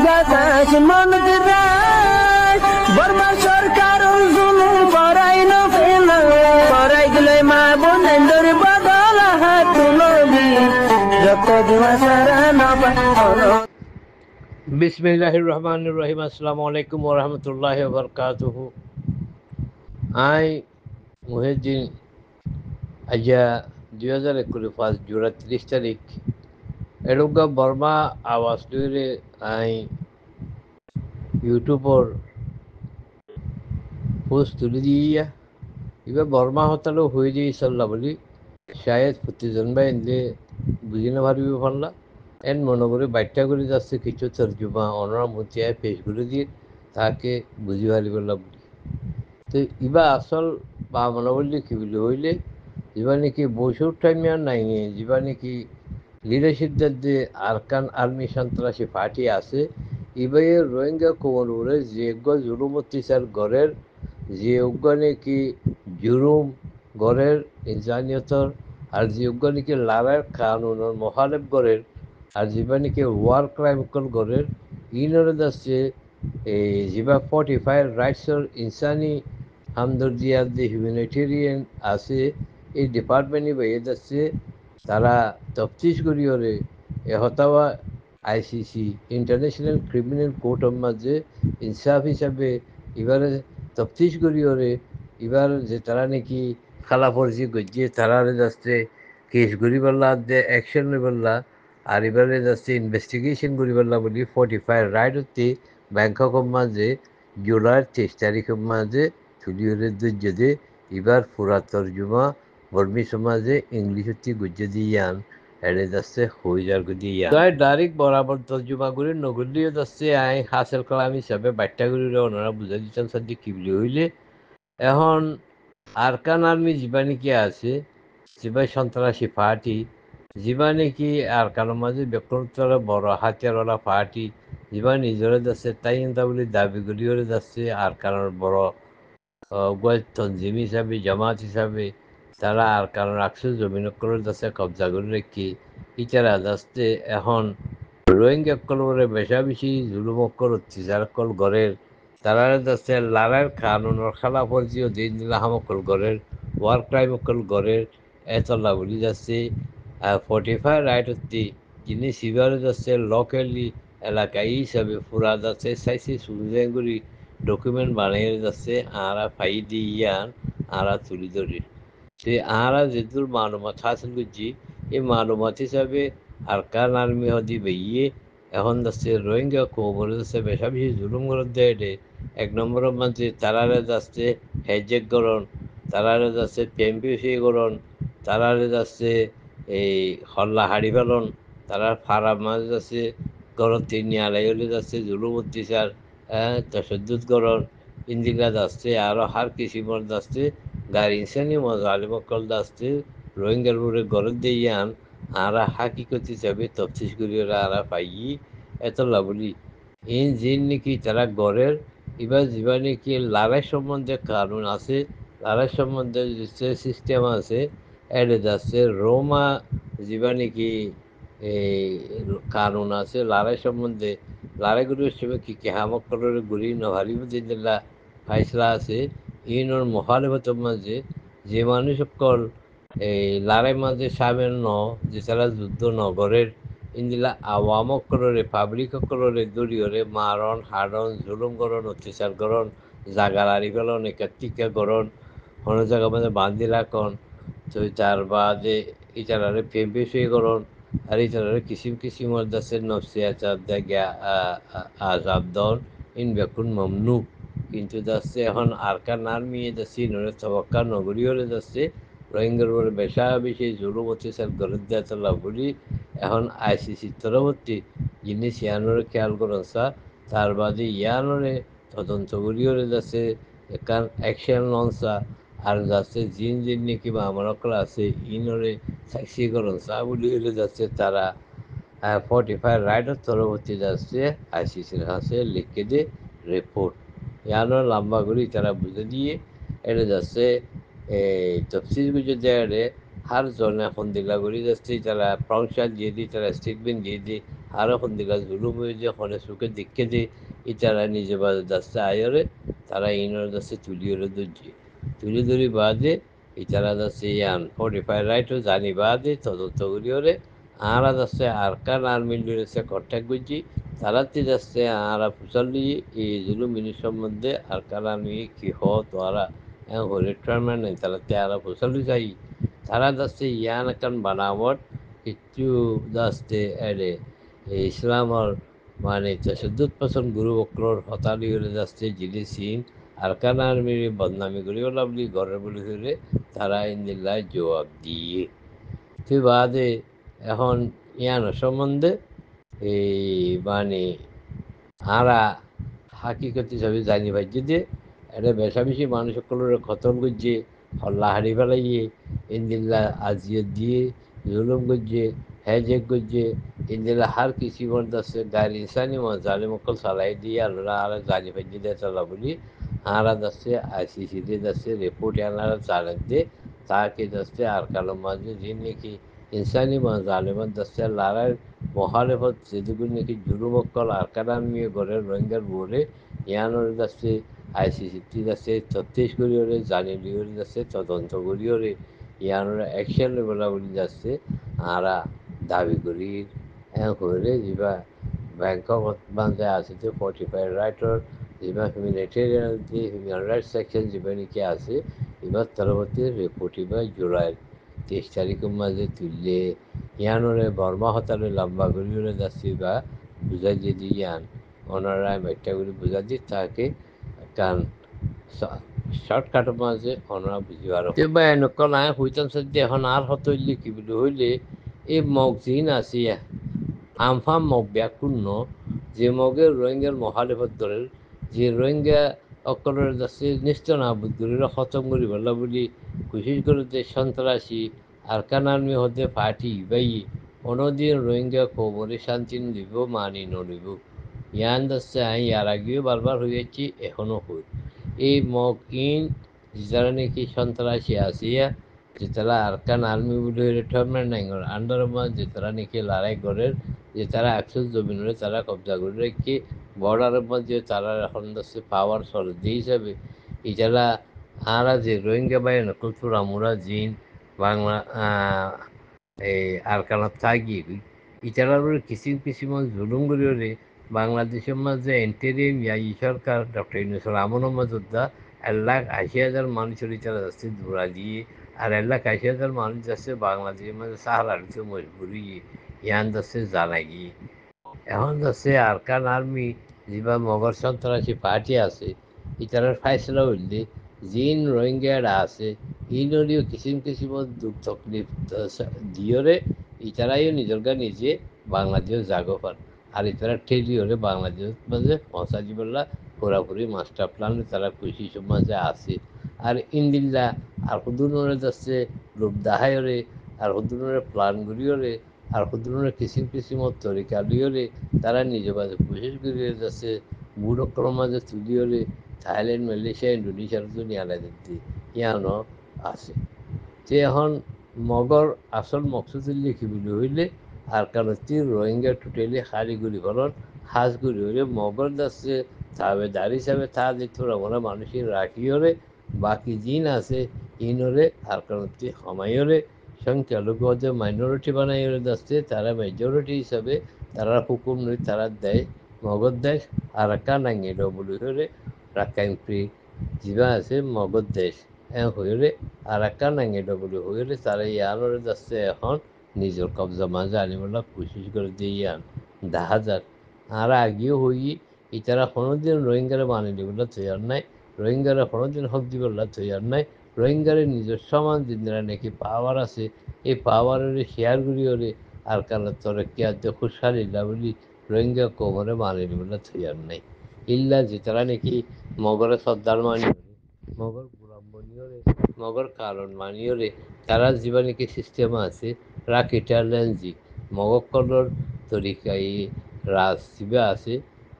বাতাস মনত রায় বর্মা সরকার জুলুম করাই না ফেলা করাই গেলে মা বোনেদের বদল হাত তুলবি যত দিবা সারা না পালো। বিসমিল্লাহির রহমানির রহিম। আসসালামু আলাইকুম ওয়া রাহমাতুল্লাহি ওয়া বারাকাতুহু। আই মুহিউদ্দিন আজা 2021 জুলাই 30 তারিখ এডুগা বর্মা আওয়াজ দুইরে আই ইউটিউবর পোস্ট তুলি দিয়া ইবা বর্মা হতালো হয়ে যাই সাল্লা বলি শায়দ প্রতিজন ভাই এনে বুঝি না পারবি পারলা এন মনে করে বাইটটা করে যাচ্ছে কিছু তর্জমা অনরা মতিয়ায় পেশ করে দিয়ে তাকে বুঝি পারি বললাম তো ইবা আসল বা মনে বললে কি বলি হইলে যা নাকি বৈশোর টাইমে আর নাই যা নাকি লিডারশিপদের যে আরকান আর্মি সন্ত্রাসী পার্টি আছে ইবাই রোহিঙ্গা কোমরে যে জুলুম অত্যাচার গড়ের যে নাকি জুলুম গড়ের ইনসানিয়তর আর যে নাকি লারার কানুনের মহালেব গড়ের আর যা নাকি ওয়ার ক্রাইম গড়ের ইনরে যাচ্ছে এই যা 45 রাইটসর ইনসানি হামদর্দিয়ার যে হিউম্যানিটেরিয়ান আছে এই ডিপার্টমেন্টই বাইয়ে যাচ্ছে তারা তফতিশ করিওরে হতাওয়া আইসিসি ইন্টারন্যাশনাল ক্রিমিনাল কোর্টের মাঝে ইনসাফ হিসাবে এবারে তফতিশ করিওরে এবার যে তারা নাকি খালাফরজি গজিয়ে তারা যাচ্ছে কেস করি পারলা যে অ্যাকশন নিয়ে পারলা আর এবারে যাচ্ছে ইনভেস্টিগেশন করি পারলা বলি 45 রাইট হতে ব্যাংককের মাঝে জুলাইয়ের 23 তারিখের মাঝে তুলিওরে যদি এবার পুরা তর্জমা বর্মী সমাজে ইংলিশ হচ্ছে গুজে দিয়ান এড়ে যাচ্ছে হইজার গুদিয়ান তাই ডাইরেক্ট বরাবর তর্জমা করে নগরীয় যাচ্ছে আই হাসেল কালাম হিসাবে বাট্টা করে ওনারা বুঝা দিচ্ছেন সাথে কি বলি হইলে এখন আরকান আর্মি যা নাকি আছে যা সন্ত্রাসী পার্টি যা নাকি আরকানের মাঝে ব্যক্তিগত বড় হাতিয়ারওয়ালা পার্টি যা নিজরে যাচ্ছে তাই তা বলে দাবি করিও যাচ্ছে আরকানের বড় তঞ্জিম হিসাবে জামাত হিসাবে তারা আর কারণ রাখছে জমিন করে যাচ্ছে কবজা করে রেখে ইচারা যাচ্ছে এখন রোহিঙ্গা কলরে বেশা বেশি জুলুম অক্কর অত্যাচার কল গড়ের তারা যাচ্ছে লারার কানুনের খেলাফর জিও দিন দিলা হামকল গড়ের ওয়ার ক্রাইম অক্কল গড়ের এতলা বলি যাচ্ছে 45 রাইট হচ্ছে যিনি সিভারে যাচ্ছে লোকালি এলাকা হিসাবে পুরা যাচ্ছে চাইছে সুবিধাগুলি ডকুমেন্ট বানিয়ে যাচ্ছে আরা ফাই দিয়ান আরা তুলি ধরি সে আরা যেদুর মালুমাত হাসিল করছি এই মালুমাত হিসাবে আরকান আর্মি হদি বেইয়ে এখন যাচ্ছে রোহিঙ্গা কোমরে যাচ্ছে বেশা বেশি জুলুম করে দেয় এক নম্বরের মাঝে তারারে যাচ্ছে হেজেক গরণ তারারে যাচ্ছে পেম্পিসি গরণ তারারে যাচ্ছে এই হল্লা হাড়ি ফেলন তারা ফারাম মাঝে যাচ্ছে গরম তিনি আলাই হলে যাচ্ছে জুলুম অত্যাচার তসদ্দুত গরণ ইন্দিরা যাচ্ছে আরও হার কিসিমর যাচ্ছে গাড়ি ইনসানি মজা আলিমকল যাচ্ছে রোহিঙ্গার উপরে গরম দিয়ে আন আরা হাকিকত হিসাবে তফসিস করি ওরা আরা পাই এত লাভলি ইন জিন নাকি তারা গড়ের এবার যা নাকি লারাই সম্বন্ধে কানুন আছে লারাই সম্বন্ধে যে সিস্টেম আছে এড়ে যাচ্ছে রোমা যা নাকি এই কানুন আছে লারাই সম্বন্ধে লারাইগুলোর হিসেবে কি কি হামক কলরে গুড়ি নহারিবুদ্দিল্লা ফাইসলা আছে ইনর মহালেবতের মাঝে যে মানুষ সকল এই লারাই মাঝে সামিল যে তারা যুদ্ধ নগরের ইন্দিলা আওয়ামক কলরে পাবলিক কলরে দড়িয়রে মারণ হারণ জুলুম গরণ অত্যাচার গরণ জাগালারি ফেলন একাত্তিকা গরণ অন্য জায়গা মাঝে বান্ধি রাখন তো তার বাদে ইটারারে পেম্পে গরণ আর ইটারারে কিসিম কিসিমর দাসের নফসিয়াচার দেখা আজাব দন ইন বেকুন মমনু কিন্তু যাচ্ছে এখন আরকান আর্মি যাচ্ছে নরে তবক্কা নগরীয়রে যাচ্ছে রোহিঙ্গার উপরে বেশা বেশি জুলুম অত্যাচার গরত দেওয়া লাভ বলি এখন আইসিসির তরফবর্তী যিনি সিয়ানোরে খেয়াল করেন তার বাদে ইয়ানোরে তদন্ত করিওরে যাচ্ছে একান অ্যাকশন লঞ্চা আর যাচ্ছে জিন জিন নাকি বা আমার আছে ইনরে সাক্ষী করেন বলি হলে যাচ্ছে তারা 45 রাইডার তরফবর্তী যাচ্ছে আইসিসির কাছে লিখে দিয়ে রিপোর্ট ইয়ানো লম্বা করি তারা বুঝে দিয়ে এটা যাচ্ছে এই তফসিল বুঝে দেয় হার জনে এখন দিলা করি যাচ্ছে তারা প্রংশাল দিয়ে দিই তারা স্টেটমেন্ট দিয়ে দিই আর সন্দিকা জুলুম হয়ে যে হনে চোখে দেখে যে ইতারা নিজে বাজে যাচ্ছে আয়রে তারা ইনর যাচ্ছে তুলিওরে ধরছে তুলি ধরি বাদে ইতারা যাচ্ছে ইয়ান 45 রাইটও জানি বাদে তদন্ত করিওরে আরা যাচ্ছে আরকান আর্মি লিরেছে কন্ট্যাক্ট করছি তারাতে যাচ্ছে আরা ফুসালি এই জুলুম মিনির সম্বন্ধে আরকান আর্মি কি তোরা রিটায়ারমেন্ট নেই তারাতে আরা ফুসালি যাই তারা যাচ্ছে ইয়ান একান বানাবট কিছু যাচ্ছে এরে ইসলামর মানে তশদ্দুদ পছন্দ গুরু বক্রর হতালি হয়ে যাচ্ছে যিনি সিন আরকান আর্মির বদনামি করিও লাভলি ঘরের বলি হলে তারা ইন্দিল্লায় জবাব দিয়ে তুই বাদে এখন ইয়ানো সম্বন্ধে এই মানে আরা হাকিকতি সবই জানি পাইছি যে এটা বেশাবেশি মানুষ সকলের খতম করছে হল্লা হারি ফেলাইয়ে ইন্দিল্লা আজিয়ে দিয়ে জুলুম করছে হেজেক করছে ইন্দিল্লা হার কিছু মধ্যে গাড়ি ইনসানি জালে মকল চালাই দিয়ে আলোরা আর জানি পাইছি দিয়ে চলা বলি আরা যাচ্ছে আইসিসি দিয়ে যাচ্ছে রিপোর্ট আনারা চালেন দিয়ে তাকে যাচ্ছে আর কালো মাঝে যে নাকি ইনসানি জালেমান যাচ্ছে লড়াই মহালেফত যেগুলো নাকি জুলুমক্কল আরকাদান নিয়ে গড়ের রোহিঙ্গার বোরে ইয়ানোর যাচ্ছে আইসিসি যাচ্ছে তত্তিশ করিওরে জানি লিওরে যাচ্ছে তদন্ত করিওরে ইয়ানোর অ্যাকশন বলা বলি যাচ্ছে আরা দাবি করি করে যা ব্যাংকক বান্ধে আছে যে 45 রাইটর যা হিউম্যানিটেরিয়ান যে হিউম্যান রাইটস সেকশন যা নাকি আছে এবার পরবর্তী রিপোর্ট এবার জুলাই 23 তারিখের মাঝে তুললে ইয়ানোরে বর্মা হতালে লম্বা করিওরে যাচ্ছি বা বুঝাই দিয়ে ইয়ান ওনারা একটা করে বুঝা দিই তাকে কারণ শর্টকাটের মাঝে ওনারা বুঝিবার বা এনেকুৱা নাই হইতাম সাথে এখন আর হত হইলে কি বলে হইলে এই মগজিন আছে আমফাম মগ ব্যাকুণ্য যে মগের রোহিঙ্গার মহালেফত দলের যে রোহিঙ্গা অকলের যাচ্ছে নিশ্চ না বুদ্ধরা খতম করি বললা বলি বিশেষ করে যে সন্ত্রাসী আরকান আর্মি হতে পার্টি বাই অনদিন রোহিঙ্গা খবরে শান্তি দিব মানি নড়িব ইয়ান যাচ্ছে আমি ইয়ার আগেও বারবার হয়েছি এখনও হই এই মগ ইন যারা নাকি সন্ত্রাসী আসিয়া যে তারা আরকান আর্মি বলে রিটায়ারমেন্ট নাই আন্ডার যে তারা নাকি লড়াই করেন যে তারা অ্যাক্সেস জমিনে তারা কবজা করে রেখে বর্ডারের মধ্যে তারা এখন যাচ্ছে পাওয়ার সরদি হিসাবে এছাড়া আরা যে রোহিঙ্গা বাই নকলচুর আমরা জিন বাংলা এই আরকানত থাকি এছাড়াও কিসিম কিসিম জুলুম করিওরে বাংলাদেশের মাঝে এন্টেরিয়াম ইয়াই সরকার ডক্টর ইউনুসের আমনের মধ্যে 1,80,000 মানুষের ইচ্ছা যাচ্ছে দৌড়া দিয়ে আর 1,80,000 মানুষ যাচ্ছে বাংলাদেশের মাঝে সাহারা মজবুরি ইয়ান যাচ্ছে জানাই গিয়ে এখন যাচ্ছে আরকান আর্মি যেবা মগর সন্ত্রাসী পার্টি আছে ইতারার ফাইসলা হইলে জিন রোহিঙ্গারা আছে ইনরিও কিসিম কিসিম দুঃখ তকলিফ দিয়রে ইতারাইও নিজরগা নিজে বাংলাদেশ জাগো পান আর ইতারা ঠেলি হলে বাংলাদেশ মাঝে পৌঁছা দিবলা পুরাপুরি মাস্টার প্ল্যান তারা খুশি মাঝে আছে আর ইন্দিল্লা আর হুদুনরে যাচ্ছে লোক দাহায়রে আর হুদুনরে প্ল্যানগুলিওরে আর হুদুনরে কিসিম কিসিম তরিকা লিওরে তারা নিজে মাঝে বিশেষ করে যাচ্ছে বুড়ক্রম মাঝে তুলিওরে থাইল্যান্ড মালয়েশিয়া ইন্ডোনেশিয়ার দুনিয়া দিতে ইয়ানো আছে যে এখন মগর আসল মকসুদ লিখিবলৈ হইলে আর কারণটি রোহিঙ্গা টোটালি হারিগুড়ি হলন হাজগুড়ি হইলে মগর যাচ্ছে তাবেদার হিসাবে তা দিতে আমরা মানুষের রাখিওরে বাকি জিন আছে ইনরে আর কারণটি সমাইরে সংখ্যালঘু যে মাইনরিটি বানাইরে যাচ্ছে তারা মেজরিটি হিসাবে তারা হুকুম নই তারা দেয় মগর দেশ আর একা নাঙিয়ে বলি হলে রাখাইন ফ্রি যা আছে মগর দেশ হইলে আর একা নাঙিয়ে বলি হইলে তারা ইয়ানরে যাচ্ছে এখন নিজের কবজা মাঝে আনিবলা কোশিশ করে দিয়ে ইয়ান দেখা যাক আর আগেও হই ইতারা কোনোদিন রোহিঙ্গারে মানি দিবলা তৈয়ার নাই রোহিঙ্গারা কোনোদিন হক দিবলা তৈয়ার নাই রোহিঙ্গারে নিজের সমান যিনারা নাকি পাওয়ার আছে এই পাওয়ারের শেয়ারগুলি হলে আর কারণ তোর কি আর খুশহালিল্লা বলি রোহিঙ্গা কোমরে মানি দিবলা তৈয়ার নাই ইল্লা যে তারা নাকি মগরের সর্দার মানি মগর গোলাম বনিওরে মগর কারণ মানিওরে তারা যা নাকি সিস্টেম আছে রাকিটার লেন্সি মগর কলর তরিকাই রাজ যা আছে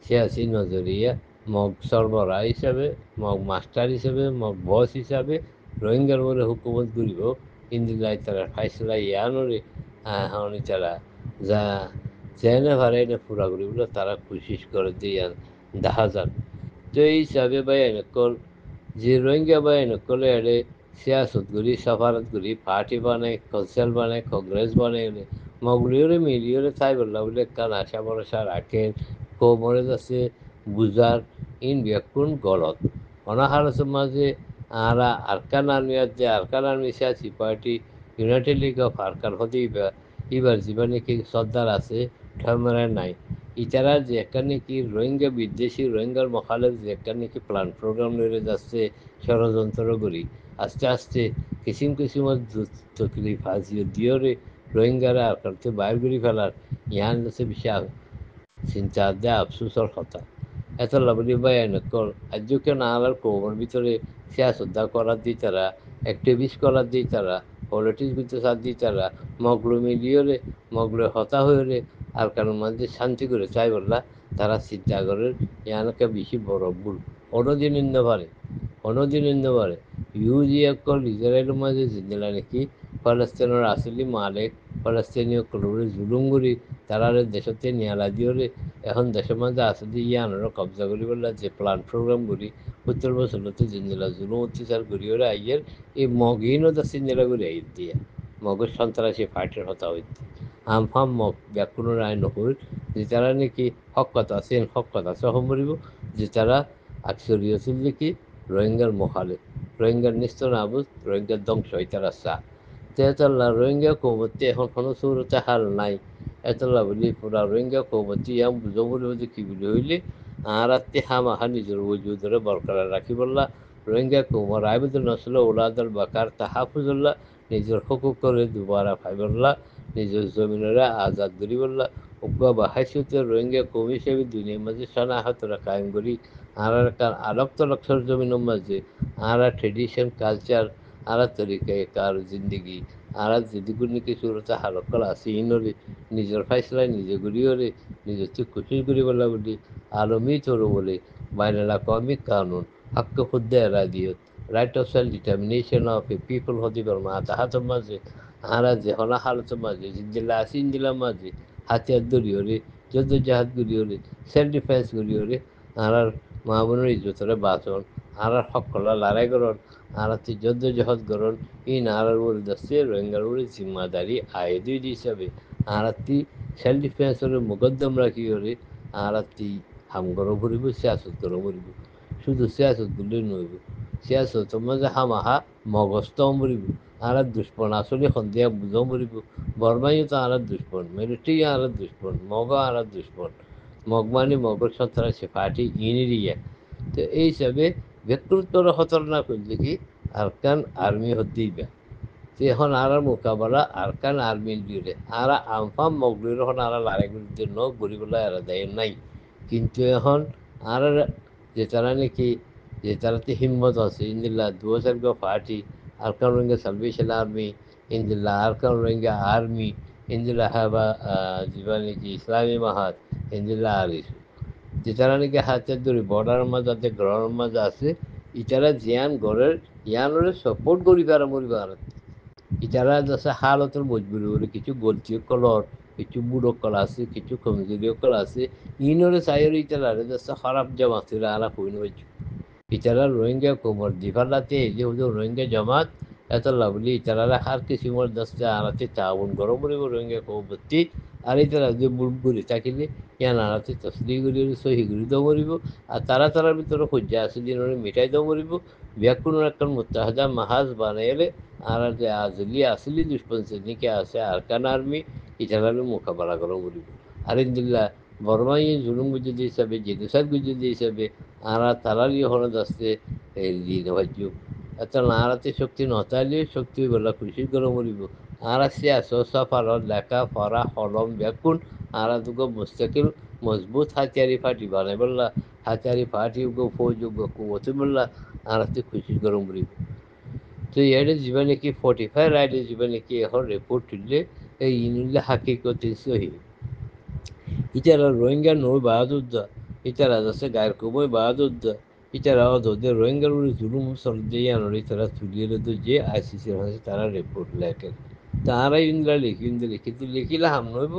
সে আছে নজরিয়া মগ সরবরাহ হিসাবে মগ মাস্টার হিসাবে মগ বস হিসাবে রোহিঙ্গার বলে হুকুমত করিব ইন্দিলাই তারা ফাইসলা ইয়ানরে হনি তারা যা যেনে ভারে এনে পুরা করি বলে তারা কোশিশ করে দিয়ে দেখা যান। তো এই হিসাবে ভাই এনেকল যে রোহিঙ্গা ভাই এনেকলে এড়ে সিয়াসত করি সফারত করি পার্টি বানায় কনসেল বানায় কংগ্রেস বানায় এনে মগলিওরে মিলিওরে চাই বললা বলে কান আশা ভরসা রাখেন কোমরে আছে বুজার ইন ব্যাকুন গলত অনাহার মাঝে আরা আরকান আর্মি আছে আরকান আর্মি সিয়াসি party united league of Arakan হতে এবার জীবন নাকি সর্দার আছে ঠমেরা নাই ইতারা যে একটা নাকি রোহিঙ্গা বিদ্বেষী রোহিঙ্গার মখালের যে একটা নাকি প্ল্যান প্রোগ্রাম নিয়ে যাচ্ছে ষড়যন্ত্র করি আস্তে আস্তে কিসিম কিসিমত তকলিফ হাজিও দিওরে রোহিঙ্গারা আরকানতে বাইর করে ফেলার ইয়ান আছে বিশাল চিন্তা দেয়া আফসোসর কথা এত লাভলি বাই নকল আজকে না আলার কোমর ভিতরে সিয়াসদ্দা করার দিই তারা অ্যাক্টিভিস্ট করার দিই তারা পলিটিক্স করতে সাথ দিই তারা মগলো মিলিয়রে মগলো হতা হয়ে আর কারণ মাঝে শান্তি করে চাই বললা তারা চিন্তা করে ইয়ানকে বেশি বড় ভুল অন্যদিন ইন্দ পারে অন্যদিন ইন্দ পারে ইউজি অকল ইসরায়েলের মাঝে জিন্দিলা নাকি ফলস্তিনের আসলি মালিক ফলস্তিনীয় কলরে জুলুমগুড়ি তারা দেশতে নিয়ালা দিওরে এখন দেশের মধ্যে আসলে ইয়ানোর কবজা করি বললা যে প্ল্যান প্রোগ্রাম করি উত্তর বছরতে জিন্দিলা জুলুম অত্যাচার করি ওরা আইয়ের এই মগিনও দা সিন্দিলা করে আই দিয়ে মগের সন্ত্রাসী ফাইটের হতা হইতে আমফাম মগ ব্যাকুণের আইন নকল যে তারা নাকি হক কথা আছে হক কথা সহ মরিব যে তারা আকসরি আছিল নাকি রোহিঙ্গার মহালে রোহিঙ্গার নিস্তর আবুজ রোহিঙ্গার ধ্বংস হয় তারা চা তেতলা রোহিঙ্গা কৌমতি এখন কোনো সুরতে হাল নাই এতলা বলি পুরা রোহিঙ্গা কৌমতি ইয়াম বুঝো বলি যে কি বলি হইলে আর আত্মি হামাহা নিজের ওজুদরে বরকরার রাখি বললা রোহিঙ্গা কৌমর আইবুদুল নসল ওলাদল বাকার তাহাফুজুল্লাহ নিজের হকুক করে দুবারা ফাইবল্লা নিজের জমিনেরা আজাদ করি বললা উগ্র বাহাইসুতে রোহিঙ্গা কৌম হিসেবে দুনিয়ার মাঝে সনাহতরা কায়েম করি আর আরব লক্ষর জমিনের মাঝে আর ট্রেডিশন কালচার আরা তরিকায় কার জিন্দগি আরা জিদিগুনি কি সুরতে হালকল আছে ইনরে নিজের ফাইসলায় নিজে গুড়িওরে নিজের তুই কুচির গুড়ি বলা বলি আলমি তোর বলে বাইনালা কমিক কানুন হক খুদ্দে এরা দিও right of self determination of A people হতে পারবো তাহাতের মাঝে আরা যে হলা হালতের মাঝে জিন্দিলা আছে ইন্দিলার মাঝে হাতিয়ার দড়িওরে যত জাহাজ গুড়িওরে সেলফ ডিফেন্স গুড়িওরে আর মা বোনের ইজ্জতরে বাঁচন আর হক কলা লড়াই করন আর যুদ্ধ জহদ গরণ ই নারার উড়ে দস্তে রোহিঙ্গার উড়ে জিম্মাদারি আয়দি হিসাবে আর সেলফ ডিফেন্সের মুকদ্দম রাখি ওরে আর হাম গরো ভরিব সিয়াসত গরো ভরিব শুধু সিয়াসত গুলি নইব সিয়াসত মাঝে হামাহা মগস্ত মরিব আর দুষ্পণ আসলে সন্ধিয়া বুঝো মরিব বর্মাইও তো আর দুষ্পণ মিলিটারি আর দুষ্পণ মগ আর দুষ্পণ মগমানি মগর সন্ত্রাসী পার্টি ইনিরিয়া তো এই হিসাবে ব্যক্তিত্বর খতরনাক হইলে কি আরকান আর্মি হতেই বা এখন আর মোকাবেলা আরকান আর্মি দিয়ে আর আমফাম মগলির এখন আর লাড়াইগুলির জন্য গরিবলা এরা দেয় নাই কিন্তু এখন আর যে তারা নাকি যে তারাতে হিম্মত আছে ইন্দিল্লা 2000 party Arakan Rohingya salvation army ইন্দিল্লা আরকান রোহিঙ্গা আর্মি ইন্দিল্লা হাবা যেবা নাকি ইসলামী মাহাত ইন্দিল্লা আরিস যে তারা নাকি হাতের ধরে বর্ডার মাঝে আছে গ্রহণের মাঝে আছে ইতারা জিয়ান ঘরের ইয়ানরে সাপোর্ট করি তারা মরিবা আর ইতারা যাচ্ছে হালতের মজবুরি বলে কিছু গলতি কলর কিছু বুড়ো কল আছে কিছু কমজোরি কল আছে ইনরে চাইর ইতারা যাচ্ছে খারাপ জামাতের আলা কইন ইতারা রোহিঙ্গা কোমর দিফালাতে এই যে রোহিঙ্গা জামাত এত লাভলি ইতারা হার কিছু মর যাচ্ছে আলাতে তাউন গরম করিব রোহিঙ্গা কৌবর্তী আর ইতারা যে বুড়ি থাকিলে ইয়ান আলাতে তসলি গুলি সহি গুলি দেওয়া মরিব আর তারার ভিতরে সজ্জা আছে দিনরে মিঠাই দেওয়া মরিব ব্যাকুণের একটা মুত্তাহাদা মাহাজ বানাইলে আর যে আজলি আসলি দুষ্পন শ্রেণীকে আছে আরকান আর্মি ইতারালে মোকাবেলা করা মরিব আর ইন্দিল্লা বর্মাই জুলুম গুজুদি হিসাবে জেনুসাইড গুজুদি হিসাবে আর তারারই হরদ আসতে দিন ভাজ্য এত নারাতে শক্তি নতাইলে শক্তি বলা খুশি করে মরিব আর সে সফার লেখা পড়া হলম ব্যাকুণ আর দুগো মুস্তাকিল মজবুত হাতিয়ারি ফাটি বানাই বললা হাতিয়ারি ফাটি ফৌজ কুমতি বললা আর খুশি করে মরিব তো ইয়ারে জীবনে কি 45 রাইডে জীবনে কি এখন রিপোর্ট তুললে এই ইনুল্লা হাকিকতে সহি ইতারা রোহিঙ্গা নই বাহাদুর ইতারা যাচ্ছে গায়ের কবই বাহাদুর ইতারা ওদের রোহিঙ্গার উড়ে জুলুম সর্দে আনোর ইতারা তুলিয়ে তো যে আইসিসির হয়েছে তারা রিপোর্ট লেখেন তারাই ইন্দিরা লিখি কিন্তু লিখিলে হাম নইব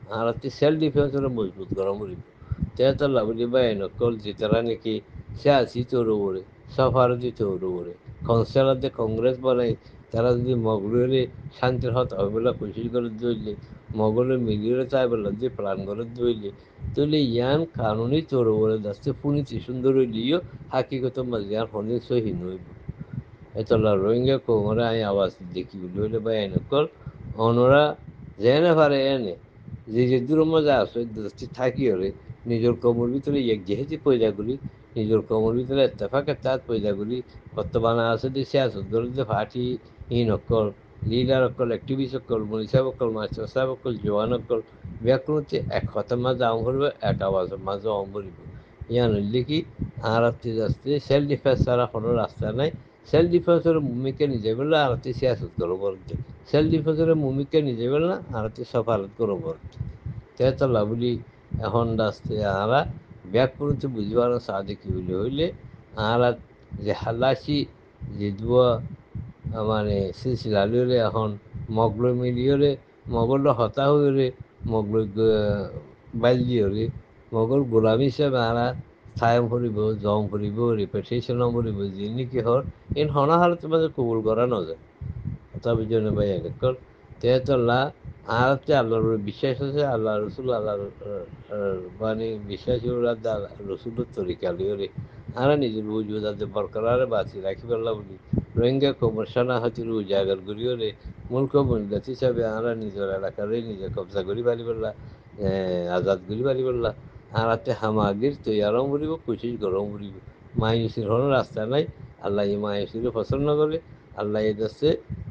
আর সেলফ ডিফেন্সের মজবুত করা মরিব তেতো লাভলি বা নকল জিতারা নাকি সিয়াসি চৌরবরে সফারতি চৌরবরে কনসেলাতে কংগ্রেস বানাই তারা যদি মগলরে শান্তির হত হবেলা কোশিশ করে দইলে মগলে মিলিয়ে চাই বললাম যে প্ল্যান করে দইলে তাহলে ইয়ান কানুনি চৌরবরে যাচ্ছে পুনিতি সুন্দর হইলিও হাকিগত মাঝিয়ার হনে সহি নইব এতলা রোহিঙ্গা কোমরে আমি আওয়াজ দেখি লইলে বা নকল অনরা যেনে পারে এনে যে দূর মজা আছে দৃষ্টি থাকি হলে নিজের কমর ভিতরে এক যেহেতু পয়দাগুলি নিজের কমর ভিতরে এত্তেফাকে তার পয়দাগুলি বর্তমানে আছে দেশে আছে ধরুন যে ফাটি ইন অকল লিডার অকল অ্যাক্টিভিস্ট অকল মনীষা অকল মাস্টার সাহেব অকল জোয়ান অকল ব্যাকরণতে এক হতার মাঝে আম করবে এক আওয়াজের মাঝে আম করিব ইয়ান হইলে কি আর যাচ্ছে সেলফ ডিফেন্স ছাড়া কোনো রাস্তা নাই সেলফ ডিফেন্সের ভূমিকা নিজে বললে আর সিয়াসত করবো সেলফ ডিফেন্সের ভূমিকা নিজে বললে আর সফারত করবো তেতলা বলি এখন আসতে আরা ব্যাক করতে বুঝবার সাথে কি বলে হইলে আরা যে হালাসি যে দুয়া মানে সিলসিলালে এখন মগল মিলিয়রে মগল হতা হইলে মগল বাইলি হলে মগল গোলাম হিসাবে আরা ছায়ম ফুরিব জম ফুরিব রিপেটেশন ফুরিব যিনি কি হর ইন হনাহারতে মাঝে কবুল করা নযায় তবে জন্য ভাই একর তেতলা আর আল্লাহর বিশ্বাস আছে আল্লাহ রসুল আল্লাহ মানে বিশ্বাস রসুলের তরিকা লিওরে আর নিজের উজুদাতে বরকরারে বাঁচি রাখি পারলা বলি রোহিঙ্গা কমরসানা হাতির উজাগার করিওরে মূলক মহিলাত হিসাবে আমরা নিজের এলাকারে নিজে কবজা করি পারি পারলা আজাদ করি পারি পারলা আর হামাগির তৈয়ারও মরিব কোশিশ গরম মরিব মায়ুসির হন রাস্তা নাই আল্লাহ এই মায়ুসির পছন্দ করে আল্লাহ এদাচ্ছে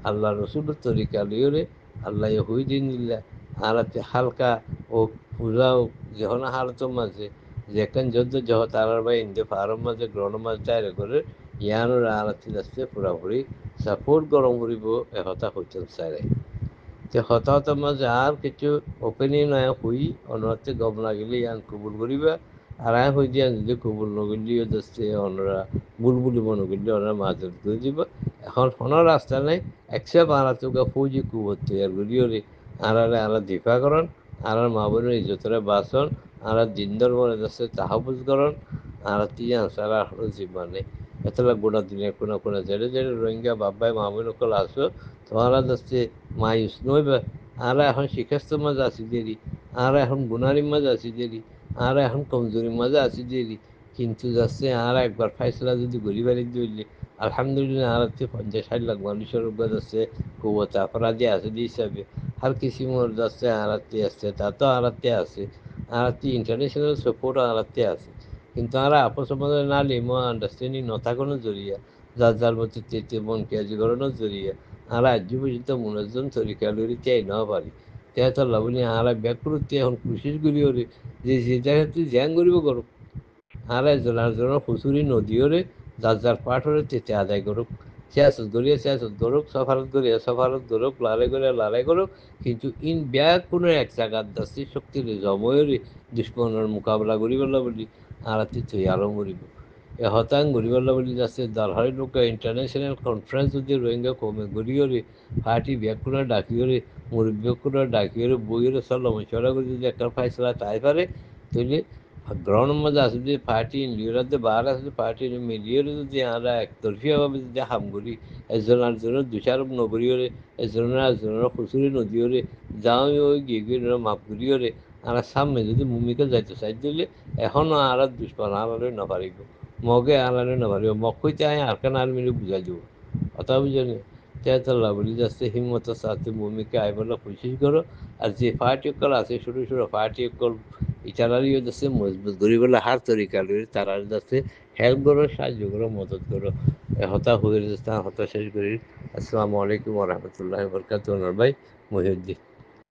আল্লাহ রসুলের তরিকা লিওরে আল্লাহ হুই দিন দিল্লা আর হালকা ও পূজা ও যখন হালতর মাঝে যেখান যত যহ তারার ভাই ইন্দে ফার্ম মাঝে গ্রহণ মাঝ ডাইরে করে ইয়ানোর আলাতি যাচ্ছে পুরাপুরি সাপোর্ট গরম করিব এহতা হইতেন চাই যে হতাহত মাঝে আর কিছু ওপেনিং নাই হুই অনরাতে গম লাগিলে ইয়ান কবুল করিবা আর আয় হয়ে দিয়া যদি কবুল নগলিও যাচ্ছে অনরা বুলবুলি মনগলি ওনারা মাঝে করে দিব এখন কোনো রাস্তা নাই একসেপ্ট আরা তোকে ফৌজি কুবত তৈয়ার করিওরে আরারে আরা দিফা করেন আর মা বোনের ইজ্জতরে বাঁচন আর দিন ধর্মরে যাচ্ছে তাহাবুজ করেন আর তিয়া সারা জীবন নেই এতলা গোটা দিনের কোনো কোনো জেরে জেরে রোহিঙ্গা বাবাই মা বোন কল আসো তোমরা যাচ্ছে মায়ুস নইবে আর এখন শিখাস্ত মাঝে আসি দেরি আর এখন গুনারির মাঝে আসি দেরি আর এখন কমজোরির মাঝে আসি দেরি কিন্তু যাচ্ছে আর একবার ফাইসলা যদি গরিবারি দিলে আলহামদুলিল্লাহ আর 50-60 লাখ মানুষের উপর যাচ্ছে কুবত অপরাধী আছে হিসাবে আর কিছু মোর যাচ্ছে আরাতে আসছে তা তো আরাতে আছে আরাতে ইন্টারন্যাশনাল সাপোর্ট আরাতে আছে কিন্তু আমরা আপস মধ্যে না লিমো আন্ডারস্ট্যান্ডিং নথাকানো জরিয়া যার যার মধ্যে তেতে মন কেজি করানোর জরিয়া আমরা আজ পর্যন্ত মনোজন তরিকা লড়ি চাই না পারি তেতো লাভলি আমরা ব্যাকুরতে এখন কোশিশ করি ওরে যে যে জায়গাতে জ্যাং করিব করো আমরা জনার জন্য হুসুরি নদীওরে যার যার পাঠ হলে তেতে আদায় করুক সিয়াসত গড়িয়ে সিয়াসত ধরুক সফারত গড়িয়ে সফারত ধরুক লাড়াই করুক কিন্তু ইন ব্যাগ কোনো এক জায়গার দাসী শক্তির জময়রে দুশ্মনের মোকাবিলা করিবলা বলি আর তুই আরো মরিব এ হতাং গরিবল্লা বলি যাচ্ছে দারহারি লোক ইন্টারন্যাশনাল কনফারেন্স যদি রোহিঙ্গা কমে গড়িওরে পার্টি ব্যাকুরা ডাকিওরে মুরব্বীকুরা ডাকিওরে বইয়ের সল্লা মশলা করে যদি একটা ফাইসলা তাই পারে তাহলে গ্রহণ মধ্যে আসে যদি পার্টি লিওরাতে বার আসে পার্টি মিলিয়ে যদি আমরা একতরফিয়াভাবে যদি হাম করি এজন আরেকজনের দুষারোপ নগরীয়রে এজনের আরেকজনের খুচুরি নদীয়রে যাও ওই গিয়ে গিয়ে মাপ করিওরে আমরা সামনে যদি ভূমিকা যাইতে চাই দিলে এখনও আর দুষ্পান আলারে না পারিব মগে আলারে না পারিব মগ কইতে আয় আর কেন আর মিলে বুঝাই দিব কথা বুঝলি তেতলা বলি যাচ্ছে হিম্মতের সাথে ভূমিকা আইবলা কোশিশ করো আর যে পার্টি কল আছে ছোটো ছোটো পার্টি কল ইটারারিও যাচ্ছে মজবুত গরিবেলা হার তরিকা লই তারা যাচ্ছে হেল্প করো সাহায্য করো মদত করো হতা হয়ে যাচ্ছে হতা শেষ করি আসসালামু আলাইকুম রহমতুল্লাহ বরকাত ভাই মহিউদ্দিন